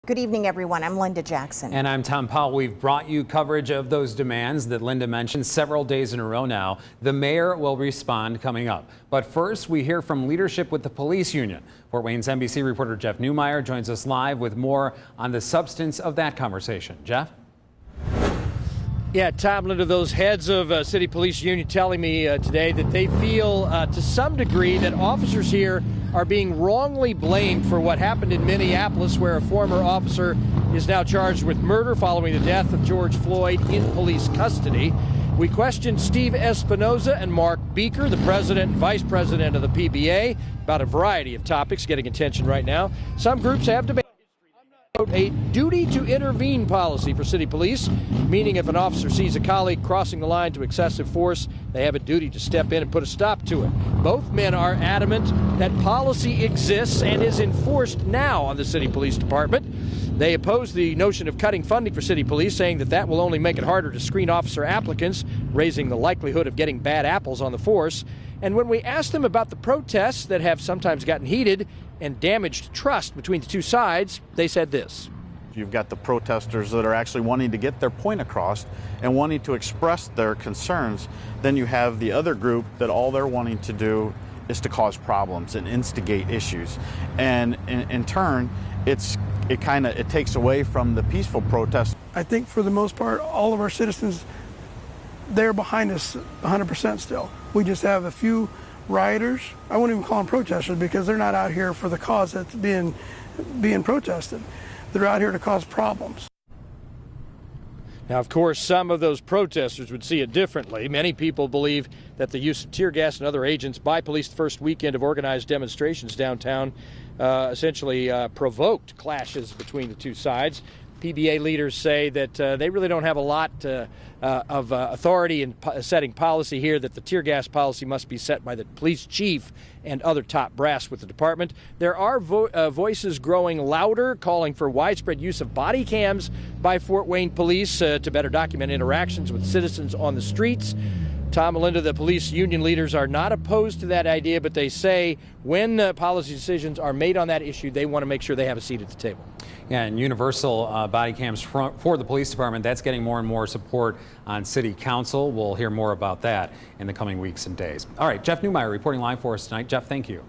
Good evening, everyone. I'm Linda Jackson. And I'm Tom Powell. We've brought you coverage of those demands that Linda mentioned several days in a row now. The mayor will respond coming up. But first, we hear from leadership with the police union. Fort Wayne's NBC reporter Jeff Newmeyer joins us live with more on the substance of that conversation. Jeff? Yeah, Tom, Linda, those heads of City Police Union telling me today that they feel to some degree that officers here are being wrongly blamed for what happened in Minneapolis, where a former officer is now charged with murder following the death of George Floyd in police custody. We questioned Steve Espinoza and Mark Beeker, the president and vice president of the PBA, about a variety of topics getting attention right now. Some groups have debated a duty to intervene policy for city police, meaning if an officer sees a colleague crossing the line to excessive force, they have a duty to step in and put a stop to it. Both men are adamant that policy exists and is enforced now on the city police department. They oppose the notion of cutting funding for city police, saying that that will only make it harder to screen officer applicants, raising the likelihood of getting bad apples on the force. And when we asked them about the protests that have sometimes gotten heated and damaged trust between the two sides, they said this. You've got the protesters that are actually wanting to get their point across and wanting to express their concerns. Then you have the other group that all they're wanting to do is to cause problems and instigate issues. And in turn, it takes away from the peaceful protest. I think for the most part, all of our citizens, they're behind us 100% still. We just have a few rioters. I wouldn't even call them protesters because they're not out here for the cause that's being protested. They're out here to cause problems. Now, of course, some of those protesters would see it differently. Many people believe that the use of tear gas and other agents by police the first weekend of organized demonstrations downtown essentially provoked clashes between the two sides. PBA leaders say that they really don't have a lot of authority in setting policy here, that the tear gas policy must be set by the police chief and other top brass with the department. There are voices growing louder calling for widespread use of body cams by Fort Wayne police to better document interactions with citizens on the streets. Tom and Linda, the police union leaders are not opposed to that idea, but they say when policy decisions are made on that issue, they want to make sure they have a seat at the table. Yeah, and universal body cams for the police department, that's getting more and more support on city council. We'll hear more about that in the coming weeks and days. All right, Jeff Newmeyer reporting live for us tonight. Jeff, thank you.